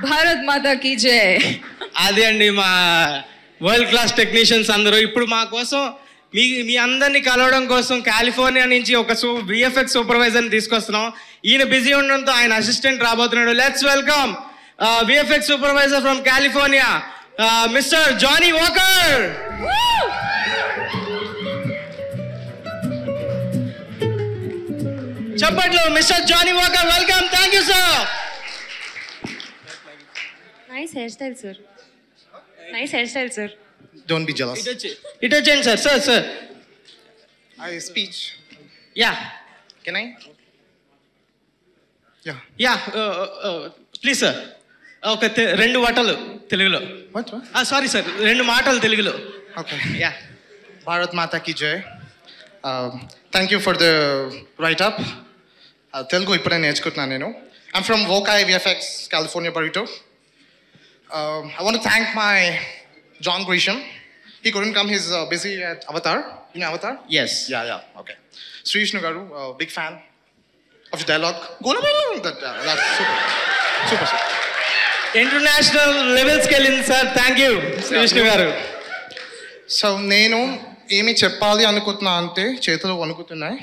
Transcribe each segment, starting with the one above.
భారత్ మాతా key జై. అదే అండి మా వరల్డ్ క్లాస్ టెక్నీషియన్స్ అందరూ ఇప్పుడు మా కోసం మీ అందరినీ కలవడం కోసం కాలిఫోర్నియా నుంచి ఒక విఎఫ్ఎక్స్ సూపర్వైజర్ని తీసుకొస్తున్నాం. ఈయన బిజీ ఉండడంతో ఆయన అసిస్టెంట్ రాబోతున్నాడు. Let's welcome VFX supervisor from California mister Johnny Walker. చెప్పట్లు mister Johnny Walker, welcome. Thank you sir. Nice hairstyle, sir. Nice hairstyle, sir. Don't be jealous. It వచ్చేయండి sir. Sir I speech. Yeah. Can I? Yeah. Please sir. ఒక 2 మాటలు తెలుగులో. What? Sorry sir, 2 మాటలు తెలుగులో. Okay. Yeah. Bharat Mata ki jai. Thank you for the write-up. Telugu ippade నేర్చుకుంటున్నాను నేను. I'm from Vokai VFX, California Burrito. I want to thank my John Grisham. He couldn't come. He's busy at Avatar. You know Avatar? Yes. Yeah. Okay. Sri Vishnu Garu, big fan of your dialogue. That's super. International లెవెల్స్కి వెళ్ళింది sir. Thank you Sri Vishnu గారు. So నేను ఏమి చెప్పాలి అనుకుంటున్నా అంటే చేతులు వణుకుతున్నాయి.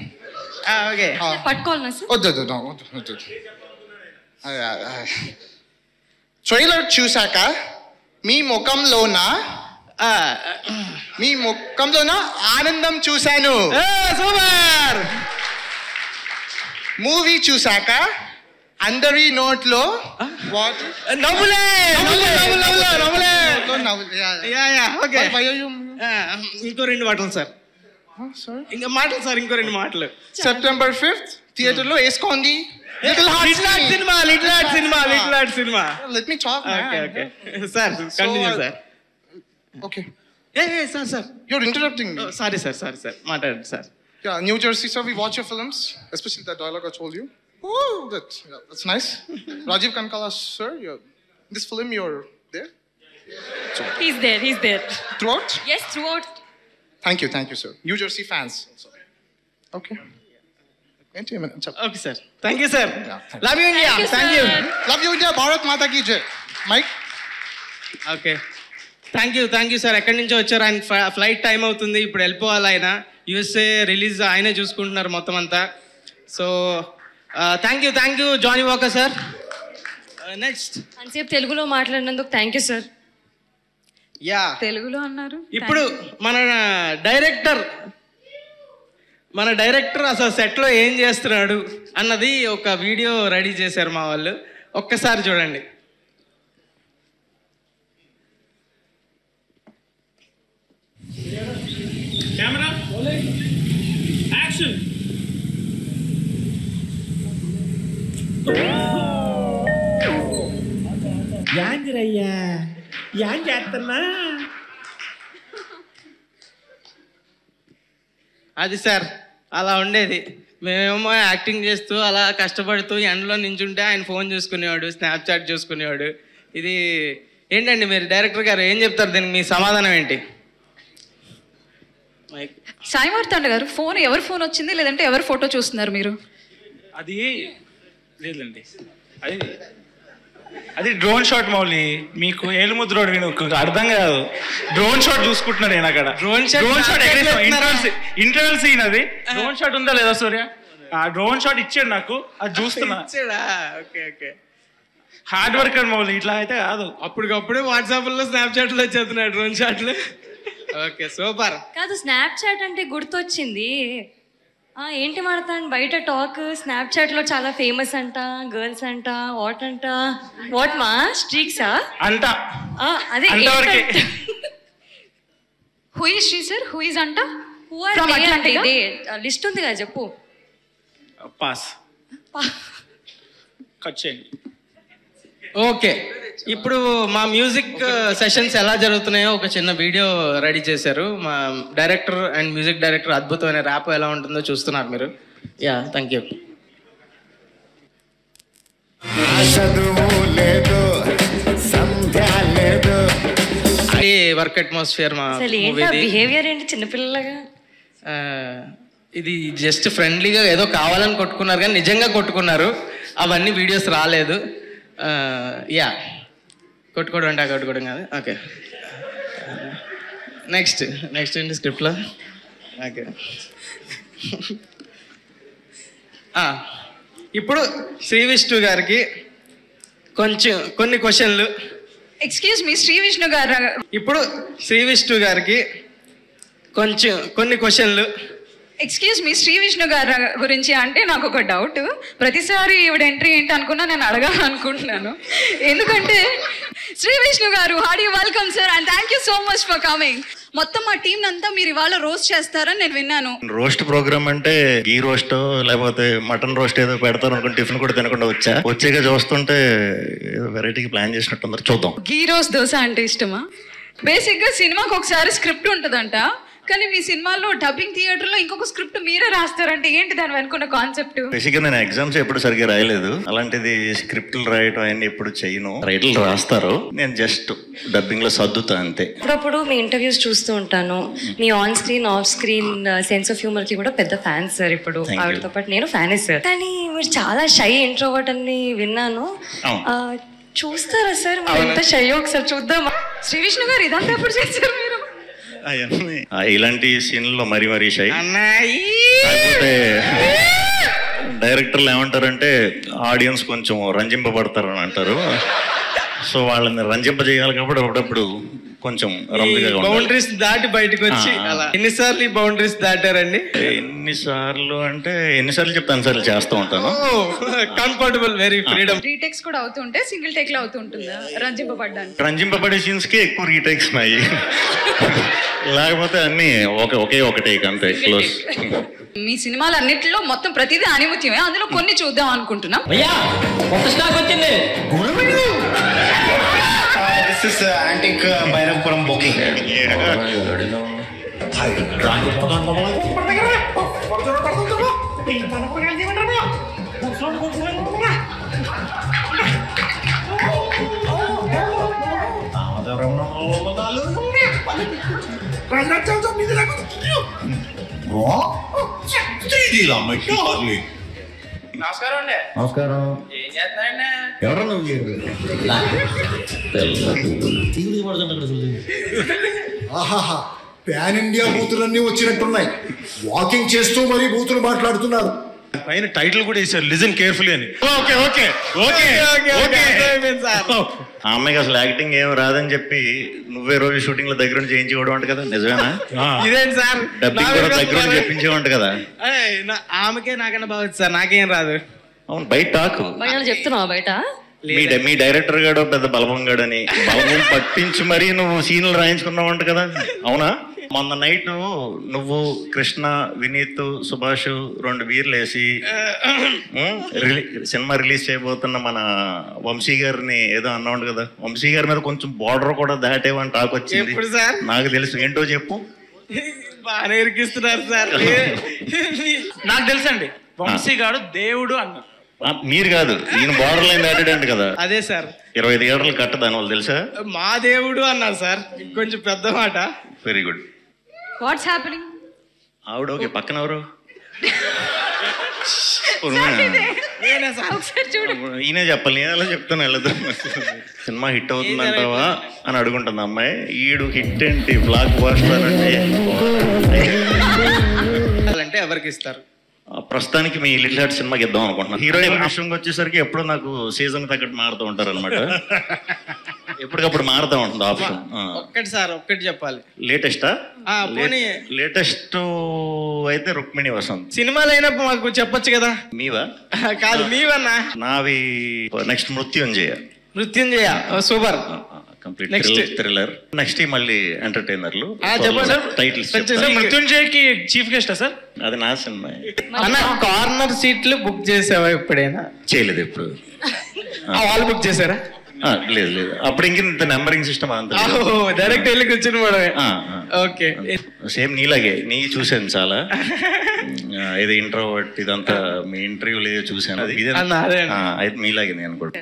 ఓకే, పట్టుకోవాలన్నా సార్? వద్దు. ట్రైలర్ చూశాక మీ ముఖంలోన ఆనందం చూశాను. సూపర్. మూవీ చూశాక అందరి నోట్లో నవ్వులే. ఇంకో 2 మాటలు సార్. ఇంకో మాటలు సార్, ఇంకో 2 మాటలు. September 5th థియేటర్లో వేసుకోండి. Little heart cinema. Let me talk, man. Okay. Sir, continue, sir. Okay. Sir. You're interrupting me. Sorry, sir. మాట్లాడండి sir. Yeah, New Jersey, sir, we watch your films, especially that dialogue I told you. Oh, that's nice. Rajiv Kankala, sir, in this film you're there? He's there. Throughout? Yes, throughout. Thank you, sir. New Jersey fans. Okay. Okay, sir. Thank you, sir. Yeah, Love you, India. Thank you. Love you, India. Bharat Mata ki jai. Mike? Okay. Thank you sir. ఎక్కడి నుంచో వచ్చారు. ఆయన flight time అవుతుంది, ఇప్పుడు వెళ్ళిపోవాలి. ఆయన USA release ఆయనే చూసుకుంటున్నారు మొత్తం అంతా. So thank you Johnnie Walker sir. Next అంతసేపు తెలుగులో మాట్లాడినందుకు థ్యాంక్ యూ సార్. యా, తెలుగులో అన్నారు. ఇప్పుడు మన డైరెక్టర్ అసలు సెట్లో ఏం చేస్తున్నాడు అన్నది ఒక వీడియో రెడీ చేశారు మా వాళ్ళు. ఒక్కసారి చూడండి. Camera action. యాందిరయ్యా యాం చేస్తున్నా. అది సార్ అలా ఉండేది. మేమేమో యాక్టింగ్ చేస్తూ అలా కష్టపడుతూ ఎండలో నించుంటే ఆయన ఫోన్ చూసుకునేవాడు, స్నాప్చాట్ చూసుకునేవాడు. ఇది ఏంటండి మీరు డైరెక్టర్ గారు ఏం చెప్తారు దీనికి? మీ సమాధానం ఏంటి? సాయి మార్తాండ గారు, ఎవరి ఫోన్ వచ్చింది లేదంటే ఎవరి ఫోటో చూస్తున్నారు మీరు? అది లేదండి, అది డ్రోన్ షాట్ మౌలి. మీకు ఏలుముద్రోడు మీకు అర్థం కాదు. డ్రోన్ షాట్ చూసుకుంటున్నాడు నేను అక్కడ. Drone shot interval scene. అది డ్రోన్ షాట్ ఉందా లేదా సూర్య? ఆ డ్రోన్ షాట్ ఇచ్చాడు నాకు, అది చూస్తున్నా. Okay. Hard work and Mouli, ఇట్లా అయితే కాదు. అప్పటికప్పుడే వాట్సాప్లో స్నాప్చాట్లో వచ్చేస్తున్నాడు డ్రోన్ షాట్లు. Okay, super. కాదు, స్నాప్చాట్ అంటే గుర్తొచ్చింది. ఏంటి మాడతాను బయట టాక్, స్నాప్చాట్లో చాలా ఫేమస్ అంట, గర్ల్స్ అంట, వాట్ మా స్ట్రీక్సా అంట. అదే who is she sir? Who is అంట? లిస్ట్ ఉంది కదా, చెప్పు. పాస్ కట్ చేయండి. ఓకే, ఇప్పుడు మా మ్యూజిక్ సెషన్స్ ఎలా జరుగుతున్నాయో ఒక చిన్న వీడియో రెడీ చేశారు మా డైరెక్టర్ అండ్ మ్యూజిక్ డైరెక్టర్. అద్భుతమైన ర్యాప్ ఎలా ఉంటుందో చూస్తున్నారు మీరు. Yeah, thank you. Work atmosphere మా బిహేవియర్ ఏంటి చిన్నపిల్లగా? ఇది జస్ట్ ఫ్రెండ్లీగా ఏదో కావాలని కొట్టుకున్నారు కానీ నిజంగా కొట్టుకున్నారు. అవన్నీ వీడియోస్ రాలేదు. యా. కొట్టుకోవడం అంటే కొట్టుకోవడం కాదు. ఓకే, నెక్స్ట్ ఏంటి స్క్రిప్ట్లో? ఓకే, ఇప్పుడు శ్రీ విష్ణు గారికి కొన్ని క్వశ్చన్లు. ఎక్స్క్యూజ్ మీ, శ్రీ విష్ణు గారు. ఇప్పుడు శ్రీ విష్ణు గారికి కొన్ని క్వశ్చన్లు. ఎక్స్క్యూజ్ మీ, శ్రీ విష్ణు గారి గురించి అంటే నాకు ఒక డౌట్. ప్రతిసారి ఈవిడ ఎంట్రీ ఏంటి అనుకున్నా నేను అడగాలనుకుంటున్నాను. ఎందుకంటే శ్రీ విష్ణు గారు, Hardy welcome sir and thank you so much for coming. మొత్తం మా టీం అంతా మీరు ఇవాళ రోస్ట్ చేస్తారని నేను విన్నాను. రోస్ట్ ప్రోగ్రామ్ అంటే గీ రోస్ట్ లేకపోతే మటన్ రోస్ట్ ఏదో పెడతారు అనుకుని టిఫిన్ కూడా తినకుండా వచ్చాక చూస్తుంటే ఏదో వెరైటీకి ప్లాన్ చేసినట్టు. చూద్దాం. గీ రోస్ట్ దోశ అంటే ఇష్టమా? బేసిక్గా సినిమాకి ఒకసారి స్క్రిప్ట్ ఉంటుందంట, కానీ మీ సినిమాలో డబ్బింగ్ థియేటర్లో ఇంకొక స్క్రిప్ట్ మీరే రాస్తారంటే ఏంటి దాని వెనుకున్న కాన్సెప్ట్? బేసిక్గా నేను ఎగ్జామ్స్ ఎప్పుడు సరిగ్గా రాయలేదు, అలాంటిది స్క్రిప్ట్లు రాయటం అవన్నీ ఎప్పుడు చేయను. రైటర్లు రాస్తారు, నేను జస్ట్ డబ్బింగ్ లో సర్దుతా అంతే. అప్పుడప్పుడు మీ ఇంటర్వ్యూస్ చూస్తూ ఉంటాను. Me on screen off screen sense of humour కి కూడా పెద్ద ఫ్యాన్ సార్. ఇప్పుడు ఆవిడతో పాటు నేను ఫ్యానే సార్. కానీ మీరు చాలా షై ఇంట్రోవర్ట్ అని విన్నాను. చూస్తారా సార్ ఎంత షై? ఒకసారి చూద్దామా? శ్రీ విష్ణు గారు ఇదంతా ఎప్పుడు చేస్తారు మీరు? ఇలాంటి సీన్లలో మరీ షై. కాకపోతే డైరెక్టర్లు ఏమంటారంటే ఆడియన్స్ కొంచెం రంజింపబడతారు అని అంటారు. సో వాళ్ళని రంజింపజేయాలి కాబట్టి అప్పుడప్పుడు కొంచెం బౌండరీస్ దాటి బయటకు వచ్చి అలా. ఎన్నిసార్లు ఈ బౌండరీస్ దాటారండి? ఎన్నిసార్లు చెప్తాను సార్ చేస్తూ ఉంటాను. Comfortable, very freedom. రీటేక్స్ కూడా అవుతుంటే సింగిల్ టేక్ లో అవుతుంటుందా రంజింపబడ్డానికి? రంజింపబడే సీన్స్ కి ఎక్కువ రీటేక్స్ ఉన్నాయి, లేకపోతే అన్ని ఒకే ఒక టేక్ అంతే, క్లోజ్. మీ సినిమాలు అన్నిటిలో మొత్తం ప్రతిదీ ఆణిముత్యమే, అందులో కొన్ని చూద్దాం అనుకుంటున్నాం. This is antique Bhairavapuram booking. నమస్కారం అండి. నమస్కారం. ఏం చేస్తున్నారండి? ఎవరు నువ్వు? ఆహాహా, పాన్ ఇండియా బూతులన్నీ వచ్చినట్టున్నాయి. వాకింగ్ చేస్తూ మరీ బూతులు మాట్లాడుతున్నారు. పైన టైటిల్ కూడా వేసారు, లిజన్ కేర్ఫుల్లీ అని. ఆ అమ్మాయికి అసలు యాక్టింగ్ ఏం రాదని చెప్పి నువ్వే రోజు షూటింగ్ లో దగ్గర నుంచి చేయించుకోవడం అంట కదా, నిజమేనా? ఇదేంటి సార్, డబ్బింగ్ కూడా దగ్గర నుంచి చెప్పించేవంట కదా. ఆమెకే నాకన్నా బాగుంది సార్, నాకేం రాదు. అవును, బయట టాక్ చెప్తున్నావా బయట? మీ డైరెక్టర్ గాడు పెద్ద బలవంగాడు అని బలవం పట్టించి మరీ నువ్వు సీన్లు రాయించుకున్నావంట కదా, అవునా? మొన్న నైట్ నువ్వు, కృష్ణ, వినీత్, సుభాష్ 2 బీర్లు వేసి సినిమా రిలీజ్ చేయబోతున్న మన వంశీ గారిని ఏదో అన్నావు కదా. వంశీ గారి మీద కొంచెం బార్డర్ కూడా దాటేవని టాక్ వచ్చింది. నాకు తెలుసు, ఏంటో చెప్పు. బాగా ఇరికిస్తున్నారు సార్. నాకు తెలుసండి, వంశీ గారు దేవుడు అన్నారు. మీరు కాదు, ఈయన బార్డర్ లైన్ దాటాడంట కదా. అదే సార్, 25 థియేటర్లు కట్ట దాని వాళ్ళు తెలుసా? మా దేవుడు అన్నారు సార్, కొంచెం పెద్ద మాట. Very good. What's happening? ఆవిడ ఓకే, పక్కన ఎవరు? ఈయనే చెప్పాలి, నేను ఎలా చెప్తాను వెళ్ళదు. సినిమా హిట్ అవుతుందంటావా అని అడుగుంటుంది అమ్మాయి. ఈడు హిట్ ఏంటి, బ్లాక్ బాస్టర్ అంటే ఎవరికి ఇస్తారు? ప్రస్తుతానికి మీ లిటిల్ హార్ట్ సినిమాకి ఇద్దాం అనుకుంటున్నాను. హీరోయిన్ విషయంకి వచ్చేసరికి ఎప్పుడు నాకు సీజన్ తగ్గట్టు మారుతూ ఉంటారు అనమాట. ఎప్పటికప్పుడు మారుతూ ఉంటుంది ఆప్షన్. ఒక్కటి సార్, ఒక్కటి చెప్పాలి. లేటెస్టా? లేటెస్ట్ అయితే రుక్మిణి వసంత్. సినిమాలు అయినప్పుడు మాకు చెప్పొచ్చు కదా. మీవా? కాదు, మీవన్నా. నావి next Mrityunjaya. Super. Complete thriller. Next మళ్ళీ ఎంటర్టైనర్లు. టైటిల్స్ మృత్యుంజయకి చీఫ్ గెస్టా సార్? అది నా సినిమా. కార్నర్ సీట్లు బుక్ చేసావా ఎప్పుడైనా? చేయలేదు ఎప్పుడు. వాళ్ళు బుక్ చేశారా? లేదు. అప్పుడు ఇంత నెంబరింగ్ సిస్టమ్ అంత డైరెక్ట్ వెళ్ళి కూర్చుని పోవడమే. ఓకే, సేమ్ నీలాగే నీ చూసాను చాలా. ఇది ఇంట్రోవర్ట్, ఇదంతా మీ ఇంటర్వ్యూలో చూసాను. అయితే మీలాగే నేను కూడా.